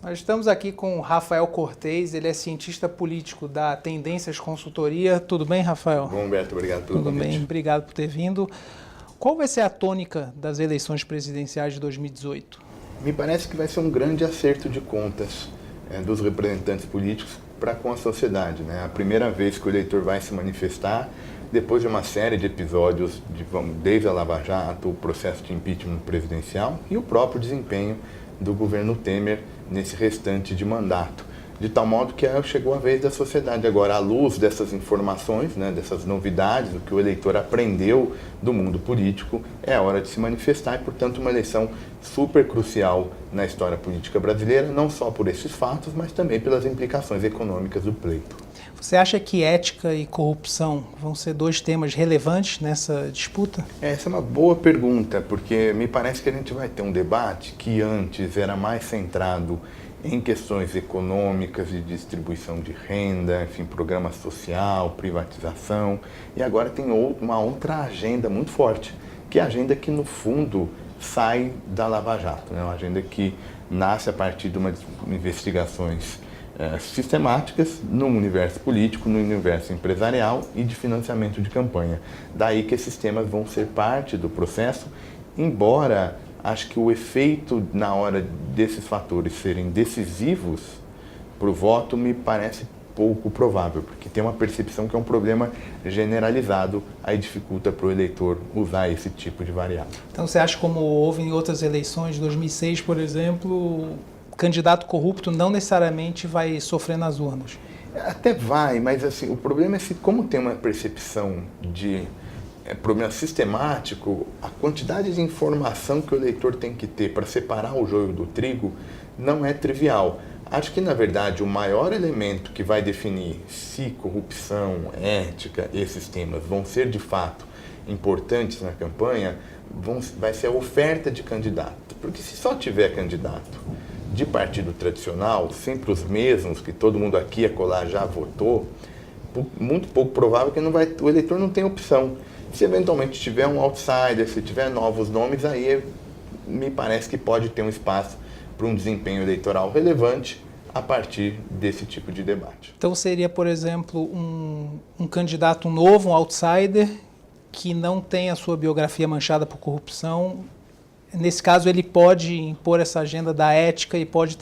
Nós estamos aqui com o Rafael Cortez, ele é cientista político da Tendências Consultoria. Tudo bem, Rafael? Bom, Humberto, obrigado pelo convite. Tudo bem, obrigado por ter vindo. Qual vai ser a tônica das eleições presidenciais de 2018? Me parece que vai ser um grande acerto de contas dos representantes políticos para com a sociedade, né? A primeira vez que o eleitor vai se manifestar, depois de uma série de episódios, desde a Lava Jato, o processo de impeachment presidencial e o próprio desempenho do governo Temer nesse restante de mandato. De tal modo que chegou a vez da sociedade agora, à luz dessas informações, né, dessas novidades, o que o eleitor aprendeu do mundo político, é a hora de se manifestar e, portanto, uma eleição super crucial na história política brasileira, não só por esses fatos, mas também pelas implicações econômicas do pleito. Você acha que ética e corrupção vão ser dois temas relevantes nessa disputa? Essa é uma boa pergunta, porque me parece que a gente vai ter um debate que antes era mais centrado em questões econômicas de distribuição de renda, enfim, programa social, privatização, e agora tem uma outra agenda muito forte, que é a agenda que, no fundo, sai da Lava Jato, né? Uma agenda que nasce a partir de umas investigações sistemáticas no universo político, no universo empresarial e de financiamento de campanha. Daí que esses temas vão ser parte do processo, embora acho que o efeito na hora desses fatores serem decisivos para o voto me parece pouco provável, porque tem uma percepção que é um problema generalizado, aí dificulta para o eleitor usar esse tipo de variável. Então você acha, como houve em outras eleições, 2006, por exemplo, candidato corrupto não necessariamente vai sofrer nas urnas? Até vai, mas assim, o problema é se, como tem uma percepção de problema sistemático, a quantidade de informação que o eleitor tem que ter para separar o joio do trigo não é trivial. Acho que, na verdade, o maior elemento que vai definir se corrupção, ética, esses temas vão ser de fato importantes na campanha, vai ser a oferta de candidato. Porque se só tiver candidato de partido tradicional, sempre os mesmos, que todo mundo aqui e acolá já votou, muito pouco provável que o eleitor não tenha opção. Se eventualmente tiver um outsider, se tiver novos nomes, aí me parece que pode ter um espaço para um desempenho eleitoral relevante a partir desse tipo de debate. Então seria, por exemplo, um candidato novo, um outsider, que não tem a sua biografia manchada por corrupção. Nesse caso, ele pode impor essa agenda da ética e pode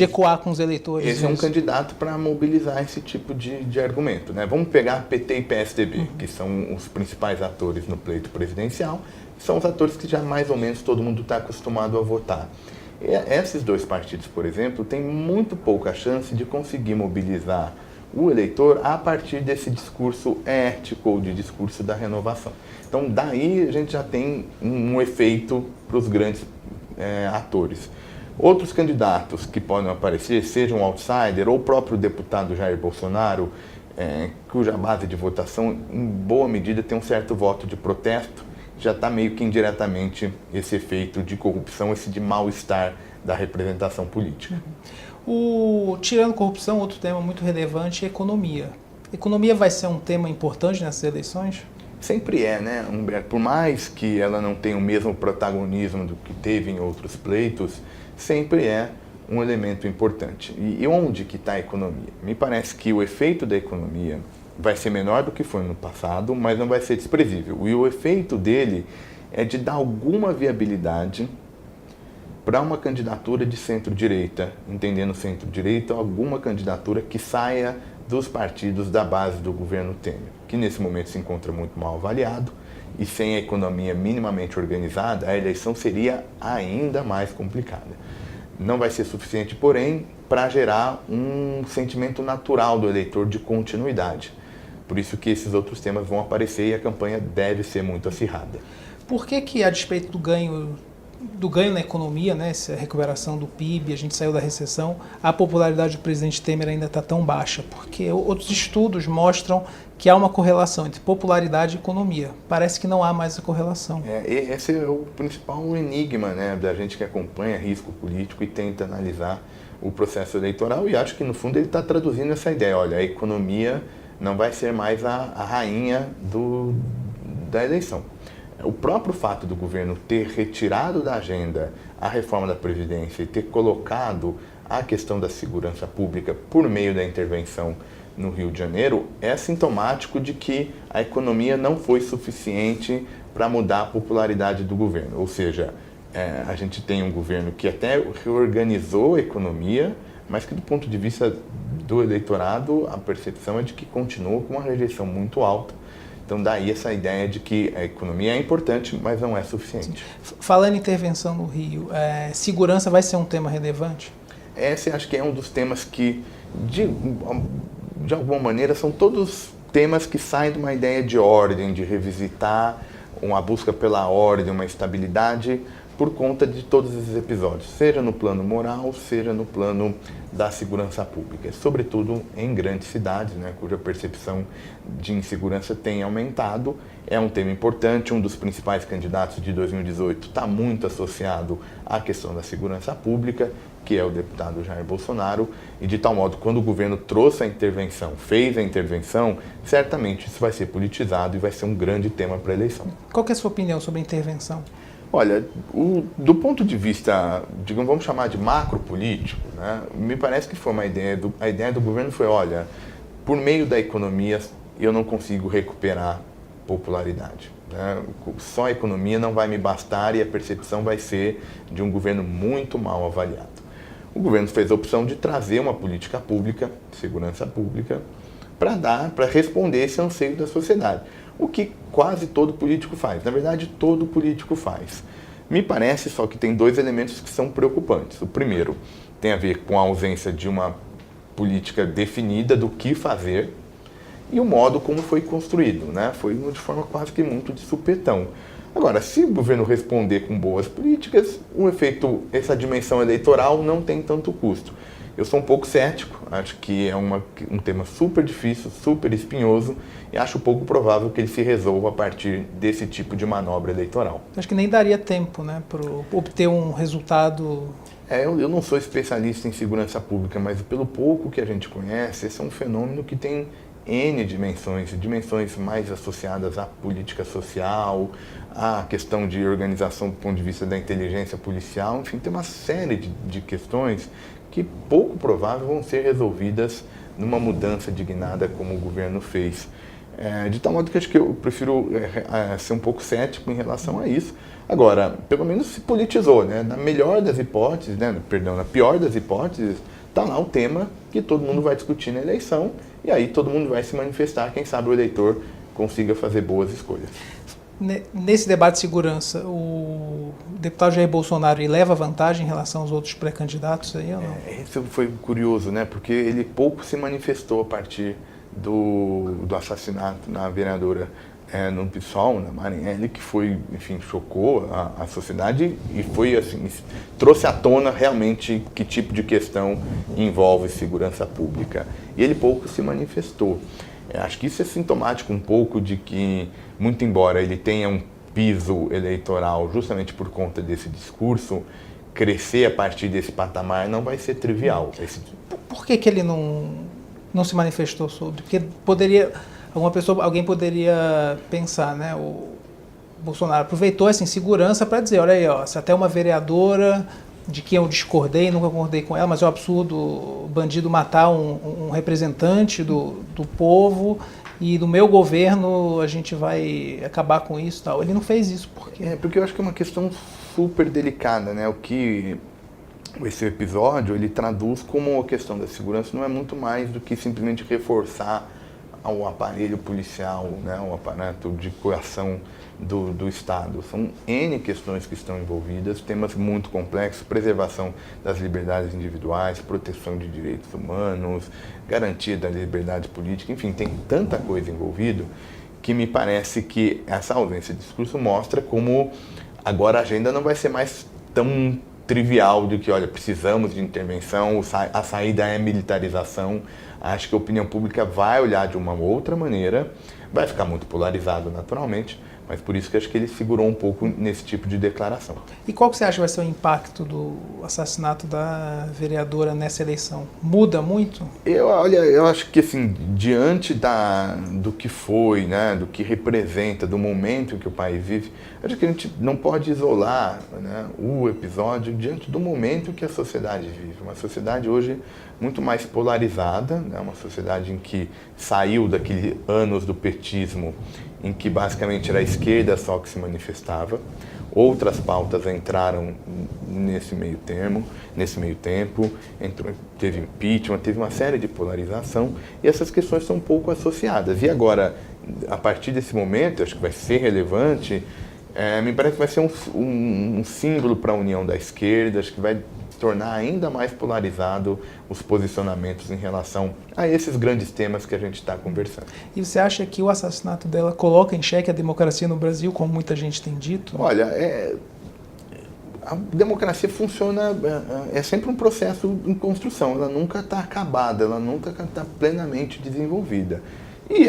ecoar com os eleitores. Esse é um candidato para mobilizar esse tipo de argumento, né? Vamos pegar PT e PSDB, que são os principais atores no pleito presidencial, são os atores que já mais ou menos todo mundo está acostumado a votar. E esses dois partidos, por exemplo, têm muito pouca chance de conseguir mobilizar o eleitor a partir desse discurso ético ou de discurso da renovação. Então, daí a gente já tem um efeito para os grandes atores. Outros candidatos que podem aparecer, seja um outsider ou o próprio deputado Jair Bolsonaro, cuja base de votação, em boa medida, tem um certo voto de protesto, já está meio que indiretamente esse efeito de corrupção, esse de mal-estar da representação política. Tirando corrupção, outro tema muito relevante é economia. Economia vai ser um tema importante nessas eleições? Sempre é, né, Humberto? Por mais que ela não tenha o mesmo protagonismo do que teve em outros pleitos, sempre é um elemento importante. E onde que está a economia? Me parece que o efeito da economia vai ser menor do que foi no passado, mas não vai ser desprezível. E o efeito dele é de dar alguma viabilidade para uma candidatura de centro-direita, entendendo centro-direita, alguma candidatura que saia dos partidos da base do governo Temer, que nesse momento se encontra muito mal avaliado, e sem a economia minimamente organizada, a eleição seria ainda mais complicada. Não vai ser suficiente, porém, para gerar um sentimento natural do eleitor de continuidade. Por isso que esses outros temas vão aparecer e a campanha deve ser muito acirrada. Por que a despeito do ganho na economia, né, essa recuperação do PIB, a gente saiu da recessão, a popularidade do presidente Temer ainda está tão baixa? Porque outros estudos mostram que há uma correlação entre popularidade e economia. Parece que não há mais essa correlação. Esse é o principal enigma, né, da gente que acompanha risco político e tenta analisar o processo eleitoral, e acho que no fundo ele está traduzindo essa ideia. Olha, a economia não vai ser mais a rainha da eleição. O próprio fato do governo ter retirado da agenda a reforma da Previdência e ter colocado a questão da segurança pública por meio da intervenção no Rio de Janeiro é sintomático de que a economia não foi suficiente para mudar a popularidade do governo. Ou seja, a gente tem um governo que até reorganizou a economia, mas que do ponto de vista do eleitorado, a percepção é de que continua com uma rejeição muito alta. Então daí essa ideia de que a economia é importante, mas não é suficiente. Falando em intervenção no Rio, segurança vai ser um tema relevante? Esse acho que é um dos temas que, de alguma maneira, são todos temas que saem de uma ideia de ordem, de revisitar uma busca pela ordem, uma estabilidade, por conta de todos esses episódios, seja no plano moral, seja no plano da segurança pública, sobretudo em grandes cidades, né, cuja percepção de insegurança tem aumentado. É um tema importante, um dos principais candidatos de 2018 está muito associado à questão da segurança pública, que é o deputado Jair Bolsonaro, e de tal modo, quando o governo trouxe a intervenção, fez a intervenção, certamente isso vai ser politizado e vai ser um grande tema para a eleição. Qual que é a sua opinião sobre a intervenção? Olha, do ponto de vista, digamos, vamos chamar de macro político, né, me parece que foi a ideia do governo foi, olha, por meio da economia eu não consigo recuperar popularidade. Né, só a economia não vai me bastar e a percepção vai ser de um governo muito mal avaliado. O governo fez a opção de trazer uma política pública, segurança pública, para responder esse anseio da sociedade. O que quase todo político faz. Na verdade, todo político faz. Me parece só que tem dois elementos que são preocupantes. O primeiro tem a ver com a ausência de uma política definida do que fazer e o modo como foi construído, né? Foi de forma quase que muito de supetão. Agora, se o governo responder com boas políticas, o efeito, essa dimensão eleitoral não tem tanto custo. Eu sou um pouco cético, acho que é um tema super difícil, super espinhoso, e acho pouco provável que ele se resolva a partir desse tipo de manobra eleitoral. Acho que nem daria tempo, né, para obter um resultado. Eu não sou especialista em segurança pública, mas pelo pouco que a gente conhece, esse é um fenômeno que tem N dimensões mais associadas à política social, à questão de organização do ponto de vista da inteligência policial, enfim, tem uma série de questões que pouco provável vão ser resolvidas numa mudança dignada como o governo fez. De tal modo que acho que eu prefiro ser um pouco cético em relação a isso. Agora, pelo menos se politizou, né? Na melhor das hipóteses, né? Perdão, na pior das hipóteses, está lá o tema que todo mundo vai discutir na eleição e aí todo mundo vai se manifestar, quem sabe o eleitor consiga fazer boas escolhas. Nesse debate de segurança, o deputado Jair Bolsonaro leva vantagem em relação aos outros pré-candidatos aí ou não? Isso foi curioso, né? Porque ele pouco se manifestou a partir do assassinato na vereadora no PSOL, na Marielle, que foi, enfim, chocou a sociedade e foi assim, trouxe à tona realmente que tipo de questão envolve segurança pública. E ele pouco se manifestou. Acho que isso é sintomático um pouco de que, muito embora ele tenha um piso eleitoral justamente por conta desse discurso, crescer a partir desse patamar não vai ser trivial. Por que ele não se manifestou sobre? Porque alguém poderia pensar, né? O Bolsonaro aproveitou essa insegurança para dizer, olha aí, ó, se até uma vereadora de quem eu discordei, nunca concordei com ela, mas é um absurdo o bandido matar um representante do povo e do meu governo a gente vai acabar com isso e tal. Ele não fez isso. Por quê? Porque eu acho que é uma questão super delicada, né? O que esse episódio ele traduz como a questão da segurança não é muito mais do que simplesmente reforçar o aparelho policial, né? O aparato de coação do Estado. São N questões que estão envolvidas, temas muito complexos, preservação das liberdades individuais, proteção de direitos humanos, garantia da liberdade política, enfim, tem tanta coisa envolvida que me parece que essa ausência de discurso mostra como agora a agenda não vai ser mais tão trivial de que, olha, precisamos de intervenção, a saída é militarização. Acho que a opinião pública vai olhar de uma outra maneira, vai ficar muito polarizado naturalmente, Mas por isso que acho que ele segurou um pouco nesse tipo de declaração. E qual que você acha que vai ser o impacto do assassinato da vereadora nessa eleição? Muda muito? Eu acho que assim, diante do que foi, né, do que representa, do momento em que o país vive, acho que a gente não pode isolar, né, o episódio diante do momento que a sociedade vive. Uma sociedade hoje muito mais polarizada, né, uma sociedade em que saiu daqueles anos do petismo, em que basicamente era a esquerda só que se manifestava. Outras pautas entraram nesse meio tempo, teve impeachment, teve uma série de polarização, e essas questões são um pouco associadas. E agora, a partir desse momento, acho que vai ser relevante, me parece que vai ser um símbolo para a união da esquerda, acho que vai tornar ainda mais polarizado os posicionamentos em relação a esses grandes temas que a gente está conversando. E você acha que o assassinato dela coloca em xeque a democracia no Brasil, como muita gente tem dito? Olha, a democracia funciona, é sempre um processo em construção, ela nunca está acabada, ela nunca está plenamente desenvolvida. E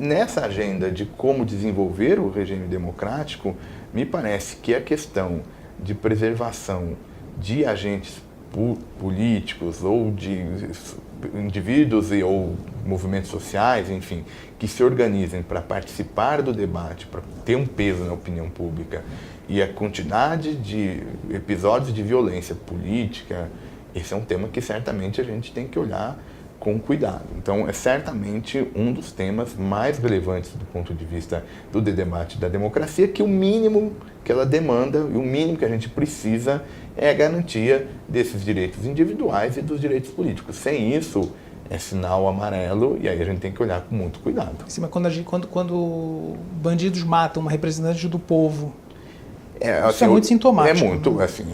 nessa agenda de como desenvolver o regime democrático, me parece que a questão de preservação de agentes políticos ou de indivíduos ou movimentos sociais, enfim, que se organizem para participar do debate, para ter um peso na opinião pública, e a quantidade de episódios de violência política, esse é um tema que certamente a gente tem que olhar com cuidado. Então, é certamente um dos temas mais relevantes do ponto de vista do debate da democracia, que o mínimo que ela demanda e o mínimo que a gente precisa é a garantia desses direitos individuais e dos direitos políticos. Sem isso, é sinal amarelo e aí a gente tem que olhar com muito cuidado. Sim, mas quando bandidos matam uma representante do povo, isso é muito sintomático. É muito, assim,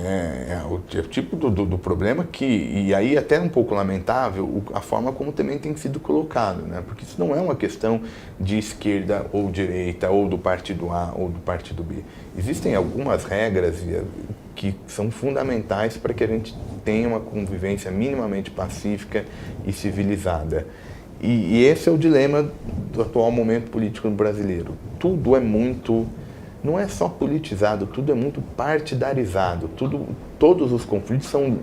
o tipo do problema que, e aí até um pouco lamentável, a forma como também tem sido colocado, né? Porque isso não é uma questão de esquerda ou direita, ou do partido A ou do partido B. Existem algumas regras que são fundamentais para que a gente tenha uma convivência minimamente pacífica e civilizada. E esse é o dilema do atual momento político brasileiro. Tudo é muito... Não é só politizado, tudo é muito partidarizado. Todos os conflitos são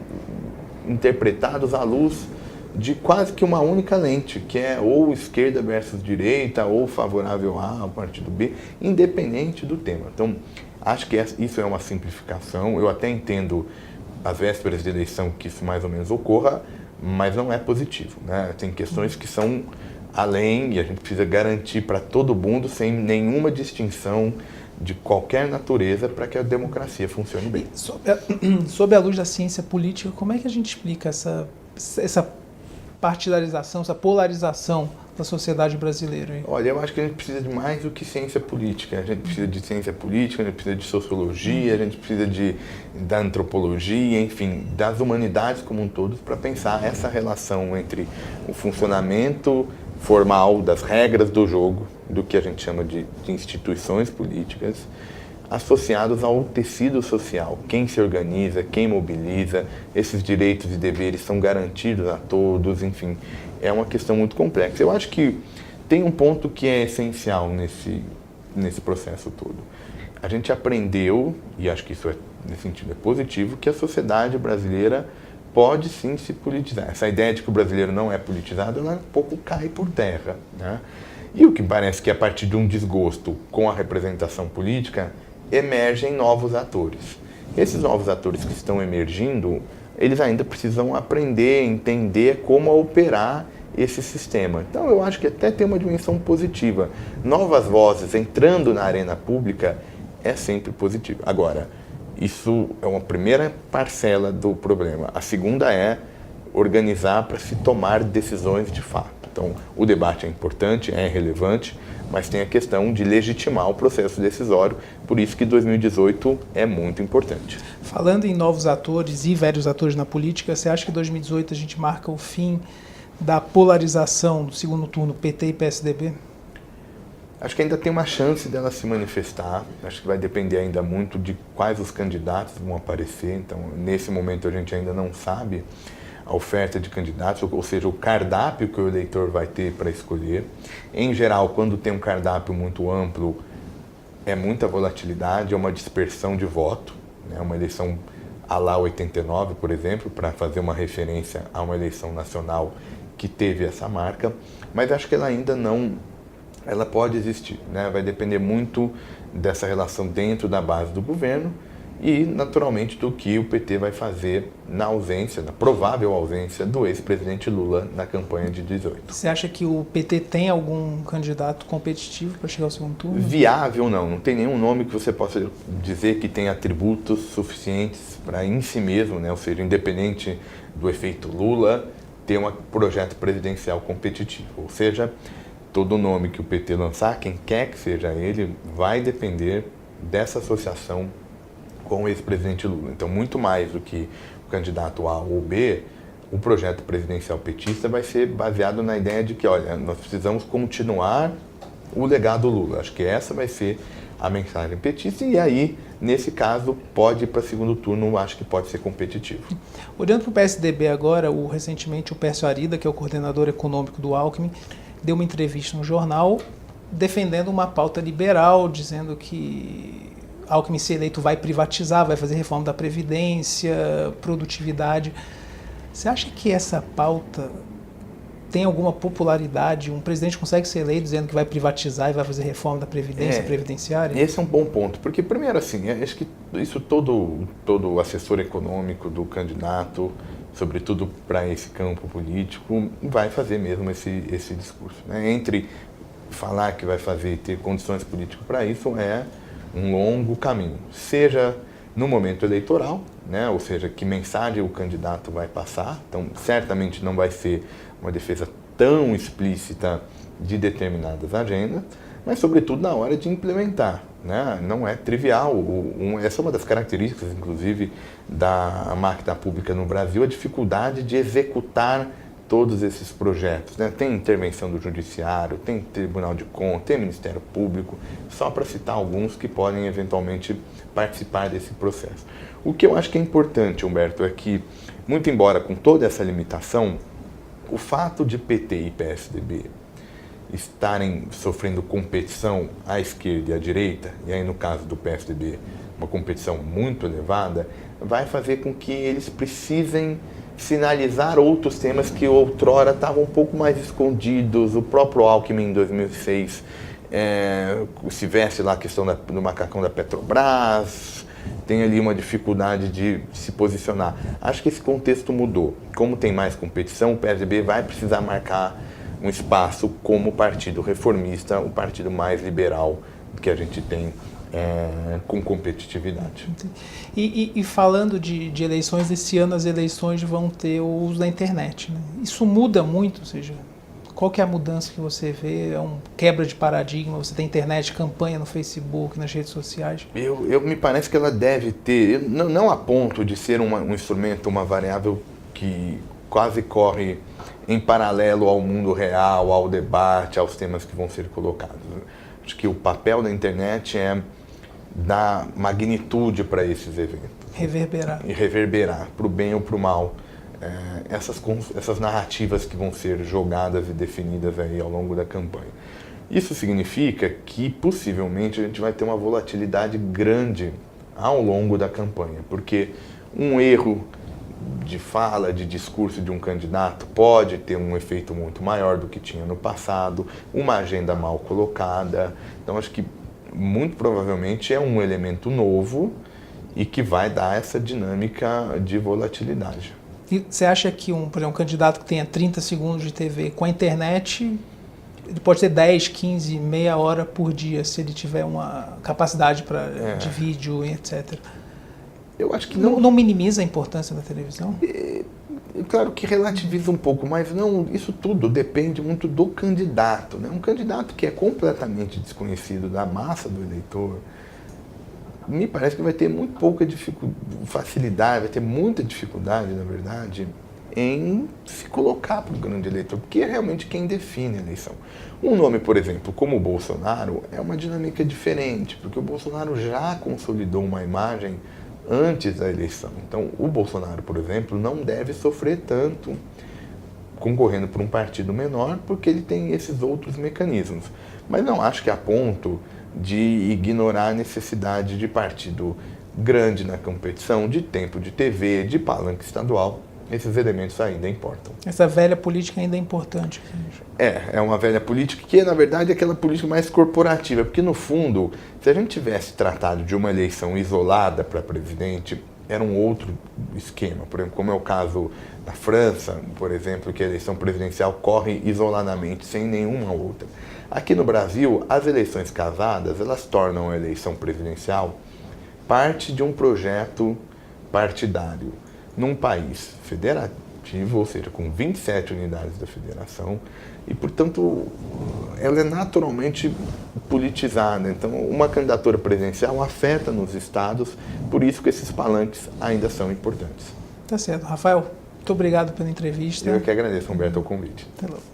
interpretados à luz de quase que uma única lente, que é ou esquerda versus direita, ou favorável A ao partido B, independente do tema. Então, acho que isso é uma simplificação. Eu até entendo, às vésperas de eleição, que isso mais ou menos ocorra, mas não é positivo, né? Tem questões que são além, e a gente precisa garantir para todo mundo, sem nenhuma distinção de qualquer natureza, para que a democracia funcione bem. Sob a luz da ciência política, como é que a gente explica essa partidarização, essa polarização da sociedade brasileira? Olha, eu acho que a gente precisa de mais do que ciência política. A gente precisa de ciência política, a gente precisa de sociologia, a gente precisa da antropologia, enfim, das humanidades como um todo, para pensar essa relação entre o funcionamento formal das regras do jogo, do que a gente chama de instituições políticas, associados ao tecido social, quem se organiza, quem mobiliza, esses direitos e deveres são garantidos a todos, enfim, é uma questão muito complexa. Eu acho que tem um ponto que é essencial nesse processo todo. A gente aprendeu, e acho que isso nesse sentido é positivo, que a sociedade brasileira pode sim se politizar. Essa ideia de que o brasileiro não é politizado, ela um pouco cai por terra, né? E o que parece que a partir de um desgosto com a representação política, emergem novos atores. Esses novos atores que estão emergindo, eles ainda precisam aprender, entender como operar esse sistema. Então eu acho que até tem uma dimensão positiva. Novas vozes entrando na arena pública é sempre positivo. Agora, isso é uma primeira parcela do problema. A segunda é organizar para se tomar decisões de fato. Então, o debate é importante, é relevante, mas tem a questão de legitimar o processo decisório, por isso que 2018 é muito importante. Falando em novos atores e velhos atores na política, você acha que em 2018 a gente marca o fim da polarização do segundo turno PT e PSDB? Acho que ainda tem uma chance dela se manifestar, acho que vai depender ainda muito de quais os candidatos vão aparecer, então nesse momento a gente ainda não sabe a oferta de candidatos, ou seja, o cardápio que o eleitor vai ter para escolher. Em geral, quando tem um cardápio muito amplo, é muita volatilidade, é uma dispersão de voto, né? Uma eleição à lá 89, por exemplo, para fazer uma referência a uma eleição nacional que teve essa marca, mas acho que ela ainda não, ela pode existir, né? Vai depender muito dessa relação dentro da base do governo e, naturalmente, do que o PT vai fazer na ausência, na provável ausência do ex-presidente Lula na campanha de 18. Você acha que o PT tem algum candidato competitivo para chegar ao segundo turno? Viável não tem nenhum nome que você possa dizer que tem atributos suficientes para em si mesmo, né? Ou seja, independente do efeito Lula, ter um projeto presidencial competitivo. Ou seja, todo nome que o PT lançar, quem quer que seja ele, vai depender dessa associação com o ex-presidente Lula. Então, muito mais do que o candidato A ou B, o projeto presidencial petista vai ser baseado na ideia de que, olha, nós precisamos continuar o legado Lula. Acho que essa vai ser a mensagem petista e aí, nesse caso, pode ir para segundo turno, acho que pode ser competitivo. Olhando para o PSDB agora, recentemente o Pércio Arida, que é o coordenador econômico do Alckmin, deu uma entrevista no jornal defendendo uma pauta liberal, dizendo que Alckmin, se eleito, vai privatizar, vai fazer reforma da Previdência, produtividade. Você acha que essa pauta tem alguma popularidade? Um presidente consegue ser eleito dizendo que vai privatizar e vai fazer reforma da Previdência previdenciária? Esse é um bom ponto, porque primeiro assim, acho que isso todo assessor econômico do candidato, sobretudo para esse campo político, vai fazer mesmo esse discurso, né? Entre falar que vai fazer e ter condições políticas para isso é um longo caminho, seja no momento eleitoral, né? Ou seja, que mensagem o candidato vai passar. Então, certamente não vai ser uma defesa tão explícita de determinadas agendas, mas, sobretudo, na hora de implementar, né? Não é trivial. Essa é uma das características, inclusive, da máquina pública no Brasil, a dificuldade de executar todos esses projetos, né? Tem intervenção do Judiciário, tem Tribunal de Contas, tem Ministério Público, só para citar alguns que podem eventualmente participar desse processo. O que eu acho que é importante, Humberto, é que, muito embora com toda essa limitação, o fato de PT e PSDB estarem sofrendo competição à esquerda e à direita, e aí no caso do PSDB uma competição muito elevada, vai fazer com que eles precisem sinalizar outros temas que outrora estavam um pouco mais escondidos. O próprio Alckmin, em 2006, se veste lá a questão do macacão da Petrobras, tem ali uma dificuldade de se posicionar. Acho que esse contexto mudou. Como tem mais competição, o PSDB vai precisar marcar um espaço como partido reformista, o partido mais liberal que a gente tem com competitividade. E falando de eleições, esse ano as eleições vão ter o uso da internet, né? Isso muda muito, ou seja, qual que é a mudança que você vê? É uma quebra de paradigma? Você tem internet, campanha no Facebook, nas redes sociais? Me parece que ela deve ter, não a ponto de ser um instrumento, uma variável que quase corre em paralelo ao mundo real, ao debate, aos temas que vão ser colocados. Acho que o papel da internet é dar magnitude para esses eventos. Reverberar. E reverberar, para o bem ou para o mal, essas narrativas que vão ser jogadas e definidas aí ao longo da campanha. Isso significa que, possivelmente, a gente vai ter uma volatilidade grande ao longo da campanha, porque um erro de fala, de discurso de um candidato pode ter um efeito muito maior do que tinha no passado, uma agenda mal colocada. Então, acho que, muito provavelmente, é um elemento novo e que vai dar essa dinâmica de volatilidade. E você acha que por exemplo, um candidato que tenha 30 segundos de TV com a internet, ele pode ter 10, 15, meia hora por dia, se ele tiver uma capacidade de vídeo, etc. Eu acho que não minimiza a importância da televisão? Claro que relativiza um pouco, mas não, isso tudo depende muito do candidato, né? Um candidato que é completamente desconhecido da massa do eleitor, me parece que vai ter muito pouca facilidade, vai ter muita dificuldade, na verdade, em se colocar para o grande eleitor, porque é realmente quem define a eleição. Um nome, por exemplo, como o Bolsonaro, é uma dinâmica diferente, porque o Bolsonaro já consolidou uma imagem antes da eleição. Então, o Bolsonaro, por exemplo, não deve sofrer tanto concorrendo por um partido menor, porque ele tem esses outros mecanismos. Mas não acho que a ponto de ignorar a necessidade de partido grande na competição, de tempo de TV, de palanque estadual. Esses elementos ainda importam. Essa velha política ainda é importante. É uma velha política que, na verdade, é aquela política mais corporativa, porque, no fundo, se a gente tivesse tratado de uma eleição isolada para presidente, era um outro esquema. Por exemplo, como é o caso da França, por exemplo, que a eleição presidencial corre isoladamente, sem nenhuma outra. Aqui no Brasil, as eleições casadas, elas tornam a eleição presidencial parte de um projeto partidário num país federativo, ou seja, com 27 unidades da federação, e, portanto, ela é naturalmente politizada. Então, uma candidatura presidencial afeta nos estados, por isso que esses palanques ainda são importantes. Tá certo. Rafael, muito obrigado pela entrevista. Eu que agradeço, Humberto, o convite. Até logo.